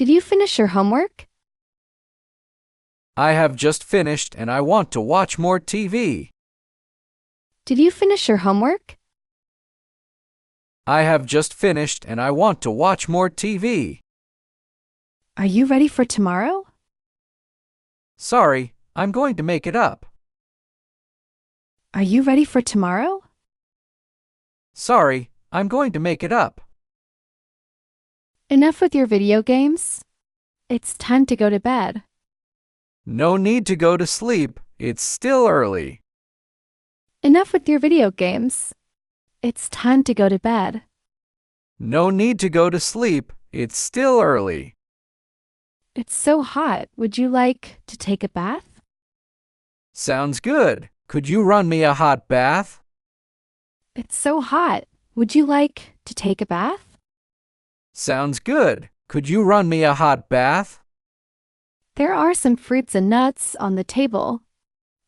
Did you finish your homework? I have just finished and I want to watch more TV. Did you finish your homework? I have just finished and I want to watch more TV. Are you ready for tomorrow? Sorry, I'm going to make it up. Are you ready for tomorrow? Sorry, I'm going to make it up. Enough with your video games. It's time to go to bed. No need to go to sleep. It's still early. Enough with your video games. It's time to go to bed. No need to go to sleep. It's still early. It's so hot. Would you like to take a bath? Sounds good. Could you run me a hot bath? It's so hot. Would you like to take a bath? Sounds good. Could you run me a hot bath? There are some fruits and nuts on the table.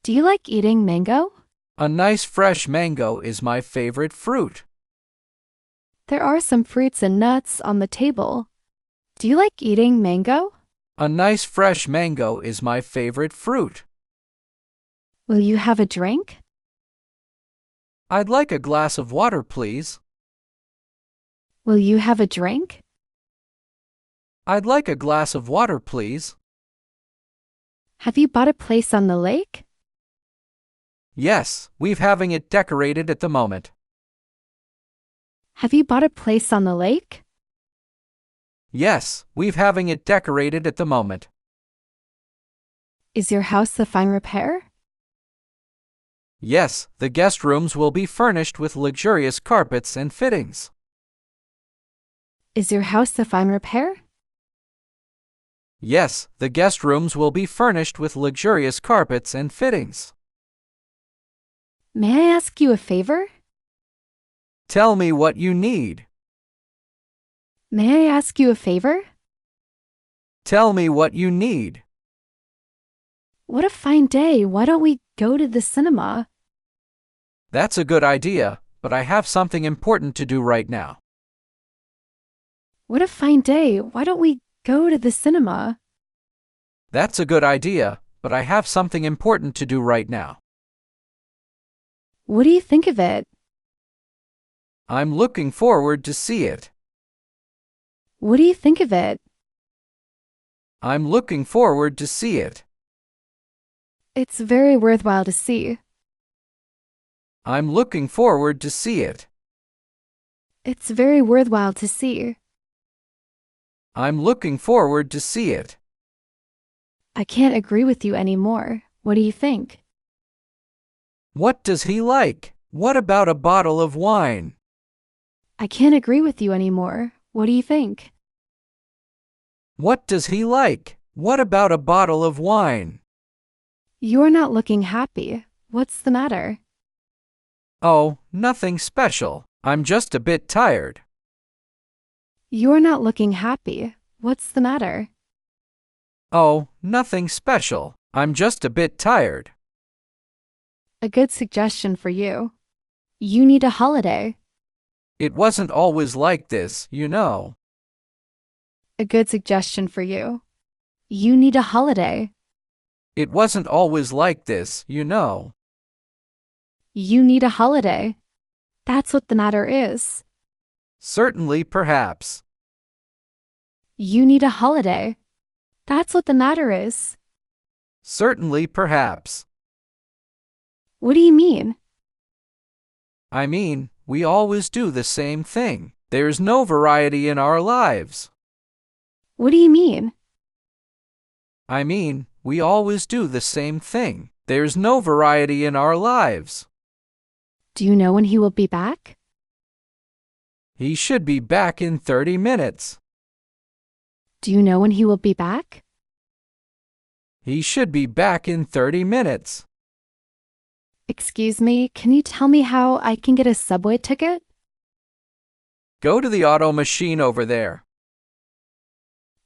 Do you like eating mango? A nice fresh mango is my favorite fruit. There are some fruits and nuts on the table. Do you like eating mango? A nice fresh mango is my favorite fruit. Will you have a drink? I'd like a glass of water, please. Will you have a drink? I'd like a glass of water, please. Have you bought a place on the lake? Yes, we're having it decorated at the moment. Have you bought a place on the lake? Yes, we're having it decorated at the moment. Is your house a fine repair? Yes, the guest rooms will be furnished with luxurious carpets and fittings. Is your house a fine repair? Yes, the guest rooms will be furnished with luxurious carpets and fittings. May I ask you a favor? Tell me what you need. May I ask you a favor? Tell me what you need. What a fine day. Why don't we go to the cinema? That's a good idea, but I have something important to do right now. What a fine day. Why don't we go to the cinema? That's a good idea, but I have something important to do right now. What do you think of it? I'm looking forward to see it. What do you think of it? I'm looking forward to see it. It's very worthwhile to see. I'm looking forward to see it. It's very worthwhile to see. I'm looking forward to see it. I can't agree with you anymore. What do you think? What does he like? What about a bottle of wine? I can't agree with you anymore. What do you think? What does he like? What about a bottle of wine? You're not looking happy. What's the matter? Oh, nothing special. I'm just a bit tired. You're not looking happy. What's the matter? Oh, nothing special. I'm just a bit tired. A good suggestion for you. You need a holiday. It wasn't always like this, you know. A good suggestion for you. You need a holiday. It wasn't always like this, you know. You need a holiday. That's what the matter is. Certainly, perhaps. You need a holiday. That's what the matter is. Certainly, perhaps. What do you mean? I mean, we always do the same thing. There's no variety in our lives. What do you mean? I mean, we always do the same thing. There's no variety in our lives. Do you know when he will be back? He should be back in 30 minutes. Do you know when he will be back? He should be back in 30 minutes. Excuse me, can you tell me how I can get a subway ticket? Go to the auto machine over there.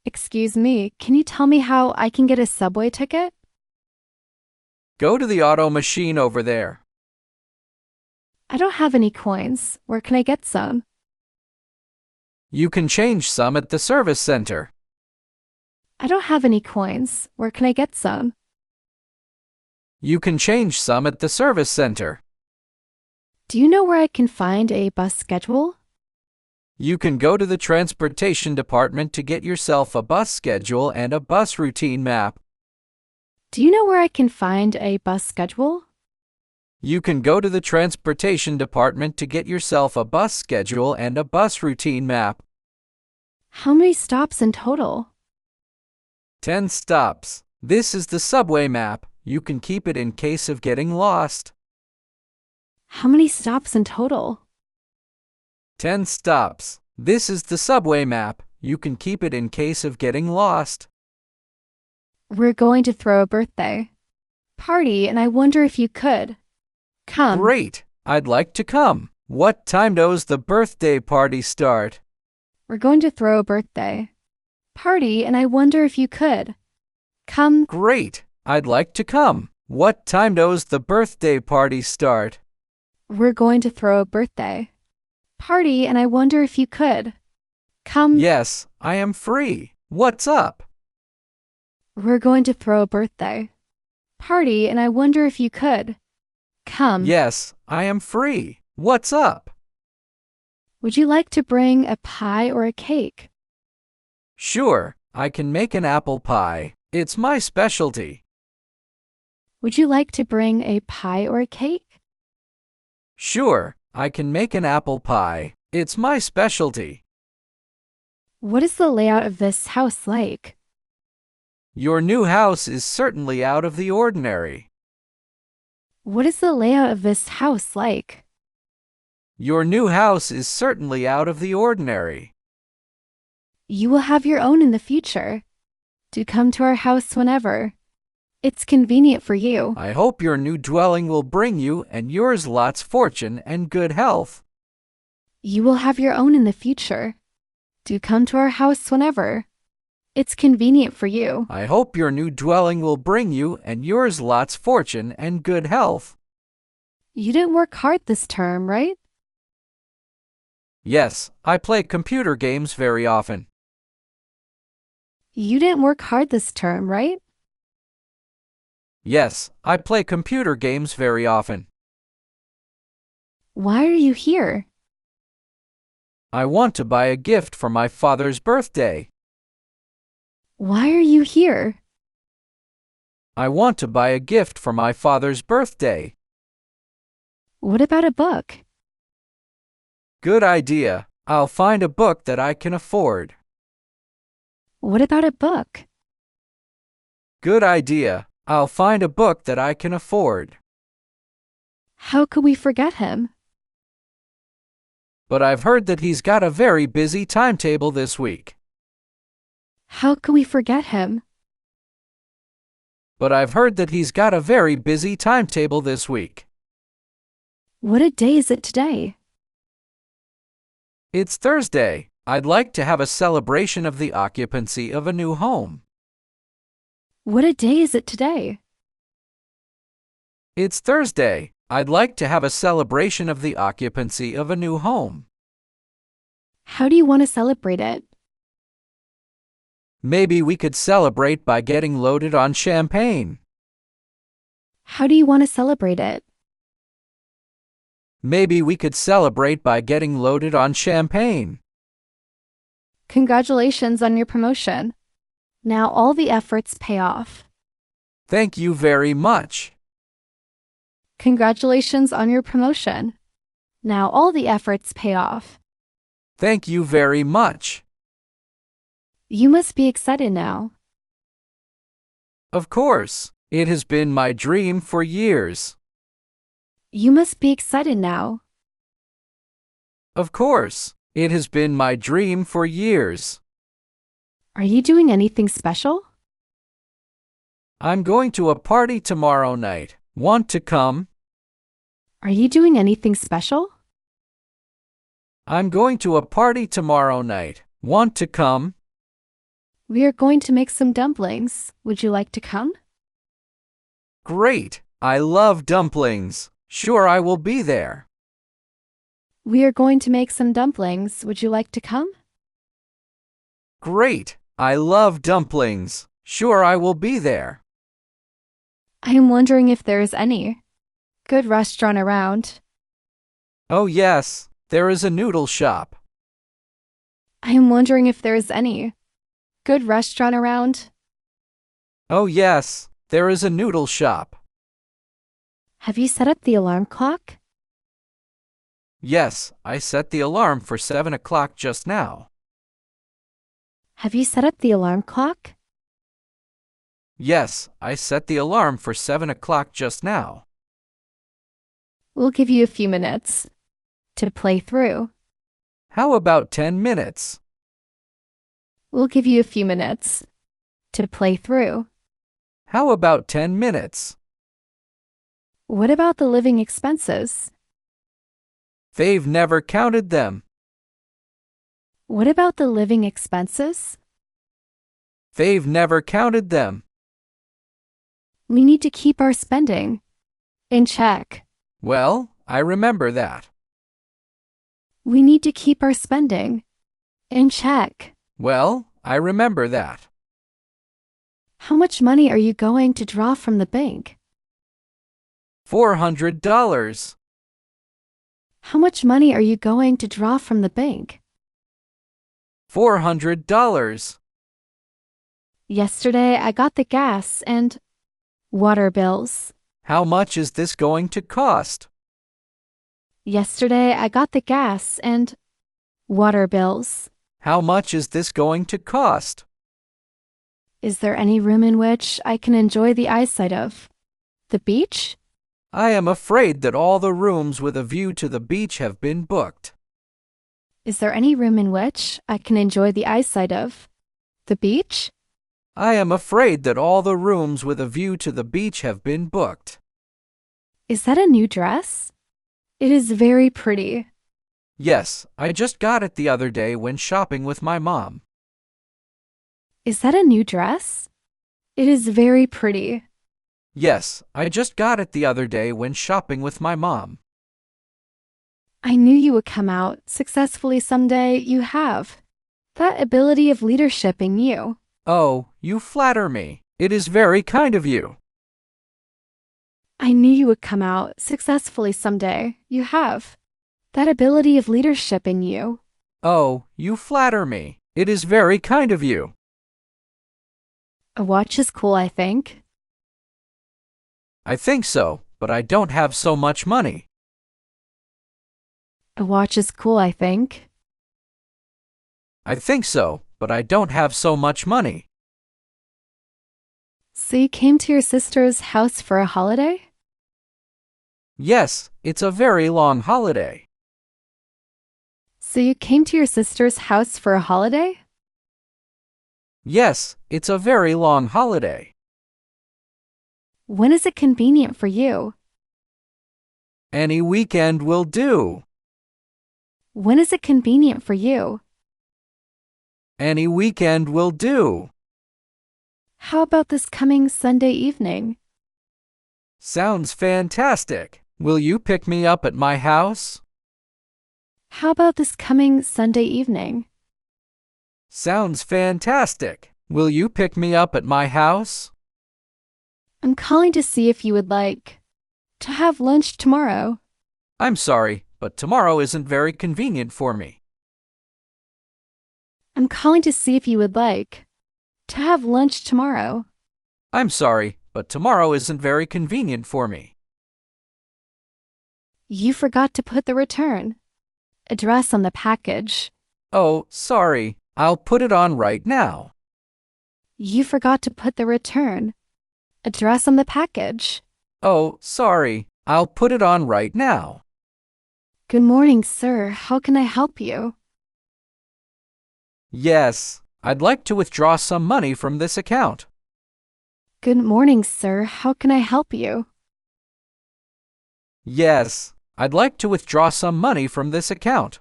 Excuse me, can you tell me how I can get a subway ticket? Go to the auto machine over there. I don't have any coins. Where can I get some? You can change some at the service center. I don't have any coins. Where can I get some? You can change some at the service center. Do you know where I can find a bus schedule? You can go to the transportation department to get yourself a bus schedule and a bus routine map. Do you know where I can find a bus schedule? You can go to the transportation department to get yourself a bus schedule and a bus routine map. How many stops in total? 10 stops. This is the subway map. You can keep it in case of getting lost. How many stops in total? 10 stops. This is the subway map. You can keep it in case of getting lost. We're going to throw a birthday party, and I wonder if you could come. Great! I'd like to come. What time does the birthday party start? We're going to throw a birthday party, and I wonder if you could come. Great! I'd like to come. What time does the birthday party start? We're going to throw a birthday party, and I wonder if you could come. Yes, I am free. What's up? We're going to throw a birthday party, and I wonder if you could come. Yes, I am free. What's up? Would you like to bring a pie or a cake? Sure, I can make an apple pie. It's my specialty. Would you like to bring a pie or a cake? Sure, I can make an apple pie. It's my specialty. What is the layout of this house like? Your new house is certainly out of the ordinary. What is the layout of this house like? Your new house is certainly out of the ordinary. You will have your own in the future. Do come to our house whenever it's convenient for you. I hope your new dwelling will bring you and yours lots fortune and good health. You will have your own in the future. Do come to our house whenever it's convenient for you. I hope your new dwelling will bring you and yours lots fortune and good health. You didn't work hard this term, right? Yes, I play computer games very often. You didn't work hard this term, right? Yes, I play computer games very often. Why are you here? I want to buy a gift for my father's birthday. Why are you here? I want to buy a gift for my father's birthday. What about a book? Good idea. I'll find a book that I can afford. What about a book? Good idea. I'll find a book that I can afford. How could we forget him? But I've heard that he's got a very busy timetable this week. How could we forget him? But I've heard that he's got a very busy timetable this week. What a day is it today? It's Thursday. I'd like to have a celebration of the occupancy of a new home. What a day is it today? It's Thursday. I'd like to have a celebration of the occupancy of a new home. How do you want to celebrate it? Maybe we could celebrate by getting loaded on champagne. How do you want to celebrate it? Maybe we could celebrate by getting loaded on champagne. Congratulations on your promotion. Now all the efforts pay off. Thank you very much. Congratulations on your promotion. Now all the efforts pay off. Thank you very much. You must be excited now. Of course, it has been my dream for years. You must be excited now. Of course, it has been my dream for years. Are you doing anything special? I'm going to a party tomorrow night. Want to come? Are you doing anything special? I'm going to a party tomorrow night. Want to come? We are going to make some dumplings. Would you like to come? Great! I love dumplings. Sure, I will be there. We are going to make some dumplings. Would you like to come? Great! I love dumplings. Sure, I will be there. I am wondering if there is any good restaurant around. Oh, yes, there is a noodle shop. I am wondering if there is any good restaurant around. Oh, yes, there is a noodle shop. Have you set up the alarm clock? Yes, I set the alarm for 7 o'clock just now. Have you set up the alarm clock? Yes, I set the alarm for 7 o'clock just now. We'll give you a few minutes to play through. How about 10 minutes? We'll give you a few minutes to play through. How about 10 minutes? What about the living expenses? They've never counted them. What about the living expenses? They've never counted them. We need to keep our spending in check. Well, I remember that. We need to keep our spending in check. Well, I remember that. How much money are you going to draw from the bank? $400. How much money are you going to draw from the bank? $400. Yesterday I got the gas and water bills. How much is this going to cost? Yesterday I got the gas and water bills. How much is this going to cost? Is there any room in which I can enjoy the eyesight of the beach? I am afraid that all the rooms with a view to the beach have been booked. Is there any room in which I can enjoy the eyesight of the beach? I am afraid that all the rooms with a view to the beach have been booked. Is that a new dress? It is very pretty. Yes, I just got it the other day when shopping with my mom. Is that a new dress? It is very pretty. Yes, I just got it the other day when shopping with my mom. I knew you would come out successfully someday. You have that ability of leadership in you. Oh, you flatter me. It is very kind of you. I knew you would come out successfully someday. You have that ability of leadership in you. Oh, you flatter me. It is very kind of you. A watch is cool, I think. I think so, but I don't have so much money. A watch is cool, I think. I think so, but I don't have so much money. So you came to your sister's house for a holiday? Yes, it's a very long holiday. So you came to your sister's house for a holiday? Yes, it's a very long holiday. When is it convenient for you? Any weekend will do. When is it convenient for you? Any weekend will do. How about this coming Sunday evening? Sounds fantastic. Will you pick me up at my house? How about this coming Sunday evening? Sounds fantastic. Will you pick me up at my house? I'm calling to see if you would like to have lunch tomorrow. I'm sorry, but tomorrow isn't very convenient for me. I'm calling to see if you would like to have lunch tomorrow. I'm sorry, but tomorrow isn't very convenient for me. You forgot to put the return address on the package. Oh, sorry. I'll put it on right now. You forgot to put the return address on the package. Oh, sorry. I'll put it on right now. Good morning, sir. How can I help you? Yes, I'd like to withdraw some money from this account. Good morning, sir. How can I help you? Yes, I'd like to withdraw some money from this account.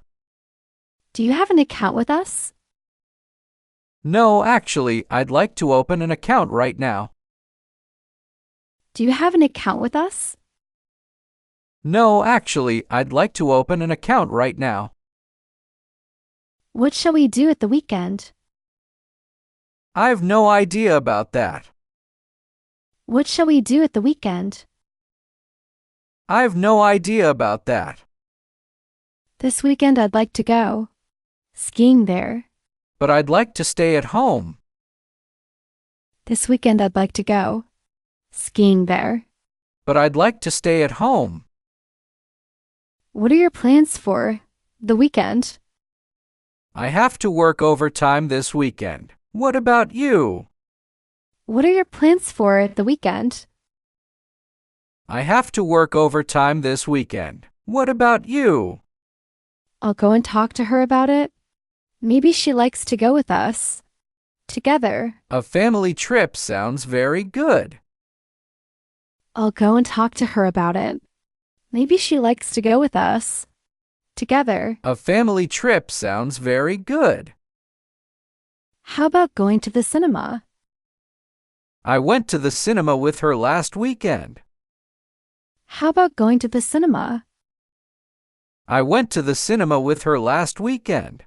Do you have an account with us? No, actually, I'd like to open an account right now. Do you have an account with us? No, actually, I'd like to open an account right now. What shall we do at the weekend? I've no idea about that. What shall we do at the weekend? I've no idea about that. This weekend I'd like to go skiing there. But I'd like to stay at home. This weekend I'd like to go skiing there. But I'd like to stay at home. What are your plans for the weekend? I have to work overtime this weekend. What about you? What are your plans for the weekend? I have to work overtime this weekend. What about you? I'll go and talk to her about it. Maybe she likes to go with us. Together. A family trip sounds very good. I'll go and talk to her about it. Maybe she likes to go with us. Together. A family trip sounds very good. How about going to the cinema? I went to the cinema with her last weekend. How about going to the cinema? I went to the cinema with her last weekend.